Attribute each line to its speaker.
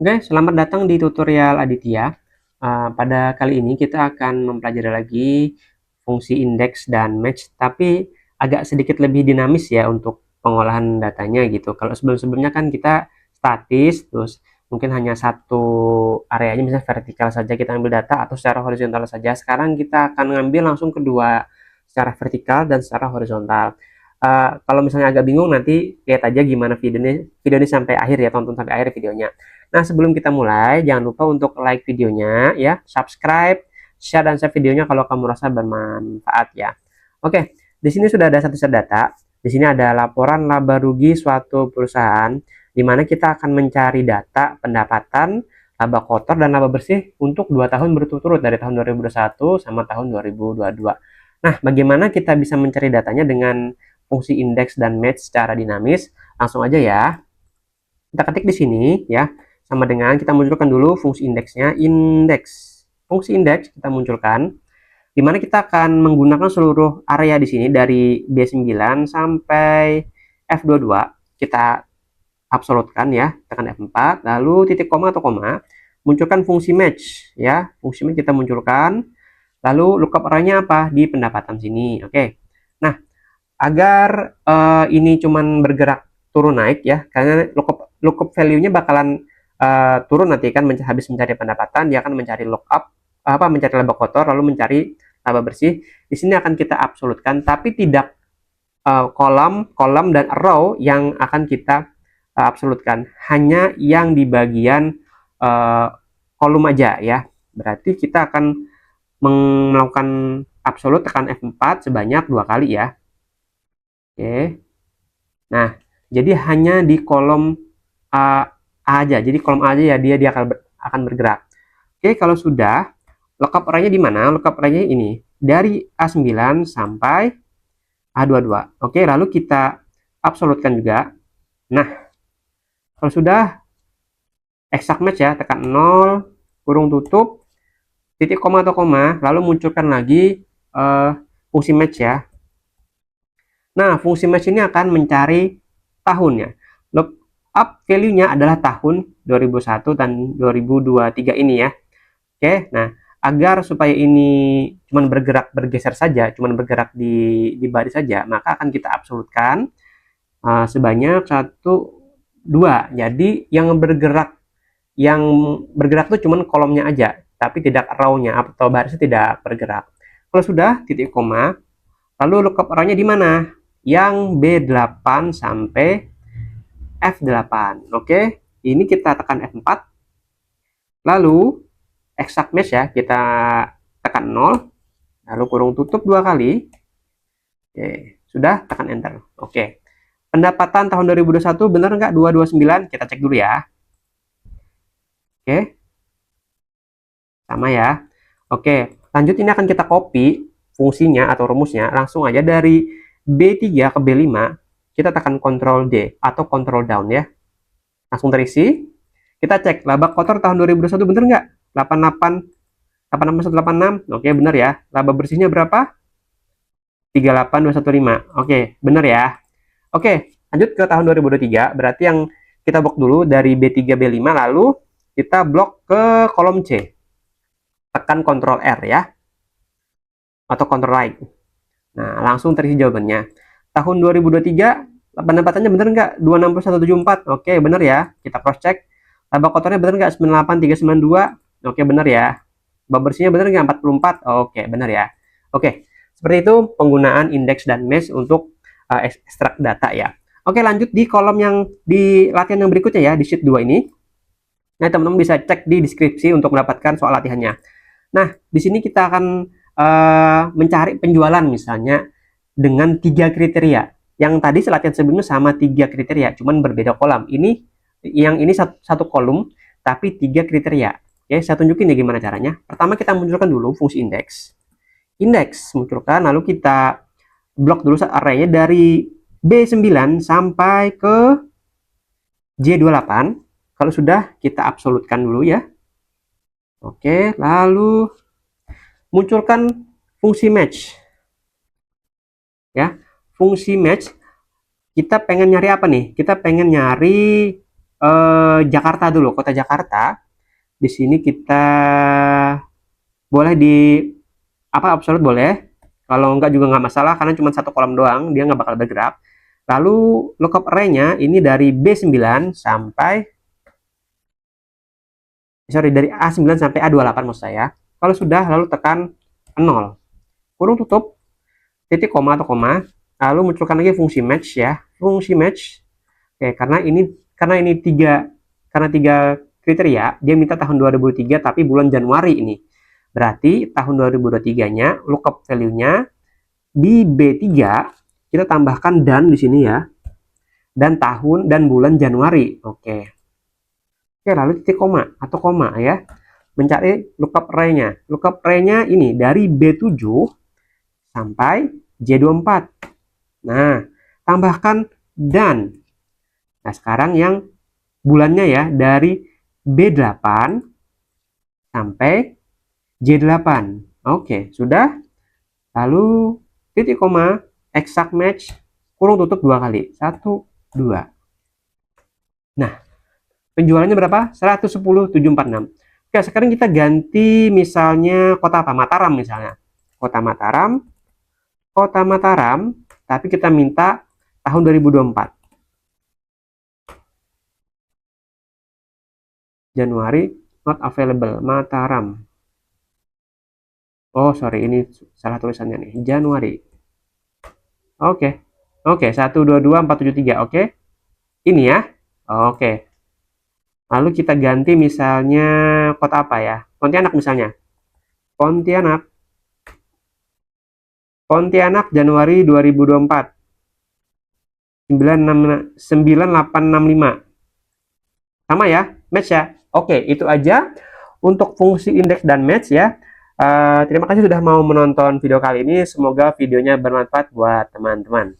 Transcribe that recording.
Speaker 1: Oke, selamat datang di tutorial Aditya. Pada kali ini kita akan mempelajari lagi fungsi indeks dan match, tapi agak sedikit lebih dinamis ya untuk pengolahan datanya gitu. Kalau sebelum-sebelumnya kan kita statis, terus mungkin hanya satu areanya, misalnya vertikal saja kita ambil data atau secara horizontal saja. Sekarang kita akan ngambil langsung kedua, secara vertikal dan secara horizontal. Kalau misalnya agak bingung, nanti lihat aja gimana video ini sampai akhir ya, tonton sampai akhir videonya. Nah, sebelum kita mulai, jangan lupa untuk like videonya ya, subscribe, share dan save videonya kalau kamu rasa bermanfaat ya. Oke, di sini sudah ada satu set data. Di sini ada laporan laba rugi suatu perusahaan, di mana kita akan mencari data pendapatan, laba kotor dan laba bersih untuk 2 tahun berturut-turut dari tahun 2021 sama tahun 2022. Nah, bagaimana kita bisa mencari datanya dengan fungsi indeks dan match secara dinamis? Langsung aja ya. Kita ketik di sini ya, sama dengan kita munculkan dulu fungsi indeksnya, indeks. Fungsi indeks kita munculkan, di mana kita akan menggunakan seluruh area di sini dari B9 sampai F22. Kita absolutkan ya, tekan F4, lalu titik koma atau koma, munculkan fungsi match ya. Fungsi match kita munculkan, lalu lookup arraynya apa? Di pendapatan sini. Oke. Nah, agar ini cuman bergerak turun naik ya, karena lookup value-nya bakalan turun nanti kan, habis mencari pendapatan dia akan mencari lookup mencari laba kotor lalu mencari laba bersih. Di sini akan kita absolutkan, tapi tidak kolom dan row yang akan kita absolutkan, hanya yang di bagian uh, kolom aja ya. Berarti kita akan melakukan absolut, tekan F4 sebanyak 2 kali ya. Oke. Nah, jadi hanya di kolom A aja. Jadi kolom A aja ya, dia akan bergerak. Oke, kalau sudah, lookup array-nya di mana? Lookup array-nya ini dari A9 sampai A22. Oke, lalu kita absolutkan juga. Nah, kalau sudah exact match ya, tekan 0, kurung tutup, titik koma atau koma, lalu munculkan lagi fungsi match ya. Nah, fungsi match ini akan mencari tahunnya. Lookup value-nya adalah tahun 2001 dan 2023 ini ya. Oke, nah agar supaya ini cuman bergeser saja, cuman bergerak di baris saja, maka akan kita absolutkan sebanyak 1, 2. Jadi yang bergerak tuh cuman kolomnya aja, tapi tidak row-nya atau barisnya tidak bergerak. Kalau sudah, titik koma, lalu lookup array-nya di mana? Yang B8 sampai F8. Oke, ini kita tekan F4. Lalu exact match ya, kita tekan 0, lalu kurung tutup 2 kali. Oke, sudah, tekan enter. Oke. Pendapatan tahun 2021 benar nggak 229? Kita cek dulu ya. Oke. Sama ya. Oke, lanjut ini akan kita copy fungsinya atau rumusnya langsung aja dari B3 ke B5. Kita tekan Ctrl D atau Ctrl down ya. Langsung terisi. Kita cek laba kotor tahun 2021 bener nggak? 88 86186. Oke, bener ya. Laba bersihnya berapa? 38215. Oke, bener ya. Oke, lanjut ke tahun 2023. Berarti yang kita blok dulu dari B3 B5, lalu kita blok ke kolom C. Tekan Ctrl R ya, atau Ctrl right. Nah, langsung terisi jawabannya. Tahun 2023 pendapatannya bener nggak? 261174. Oke, bener ya. Kita cross check. Laba kotornya bener nggak? 98392. Oke, bener ya. Laba bersihnya bener nggak? 44. Oke, bener ya. Oke, seperti itu penggunaan indeks dan mesh untuk ekstrak data ya. Oke, lanjut di kolom yang di latihan yang berikutnya ya, di sheet 2 ini. Nah, teman-teman bisa cek di deskripsi untuk mendapatkan soal latihannya. Nah, di sini kita akan mencari penjualan misalnya dengan 3 kriteria. Yang tadi latihan sebelumnya sama 3 kriteria, cuman berbeda kolom. Ini satu kolom tapi 3 kriteria. Oke, saya tunjukin ya gimana caranya. Pertama kita munculkan dulu fungsi indeks. Indeks munculkan, lalu kita blok dulu arraynya dari B9 sampai ke J28. Kalau sudah, kita absolutkan dulu ya. Oke, lalu munculkan fungsi match ya. Fungsi match, kita pengen nyari apa nih? Kita pengen nyari Jakarta dulu, kota Jakarta. Di sini kita boleh di apa absolut boleh. Kalau enggak juga nggak masalah karena cuma satu kolom doang, dia nggak bakal bergerak. Lalu lookup array-nya ini dari B9 sampai dari A9 sampai A28 maksud saya. Kalau sudah lalu tekan 0. Kurung tutup, titik koma atau koma, lalu munculkan lagi fungsi match ya. Fungsi match. Oke, karena ini tiga kriteria, dia minta tahun 2003 tapi bulan Januari ini. Berarti tahun 2023-nya lookup value-nya di B3 kita tambahkan dan di sini ya. Dan tahun dan bulan Januari. Oke. Oke, lalu titik koma atau koma ya. Mencari lookup array-nya. Lookup array-nya ini dari B7 sampai J24. Nah, tambahkan dan. Nah, sekarang yang bulannya ya dari B8 sampai J8. Oke, sudah. Lalu titik koma, exact match, kurung tutup 2 kali. 1, 2. Nah, penjualannya berapa? 110.746. Oke, sekarang kita ganti misalnya kota apa? Mataram misalnya. Kota Mataram. Kota Mataram, tapi kita minta tahun 2024. Januari not available. Mataram. Oh, sorry, ini salah tulisannya nih. Januari. Oke. Oke, 122473. Oke. Ini ya. Oke. Lalu kita ganti misalnya kota apa ya? Pontianak misalnya. Pontianak. Pontianak Januari 2024. 9865. Sama ya? Match ya? Oke, itu aja untuk fungsi indeks dan match ya. Terima kasih sudah mau menonton video kali ini. Semoga videonya bermanfaat buat teman-teman.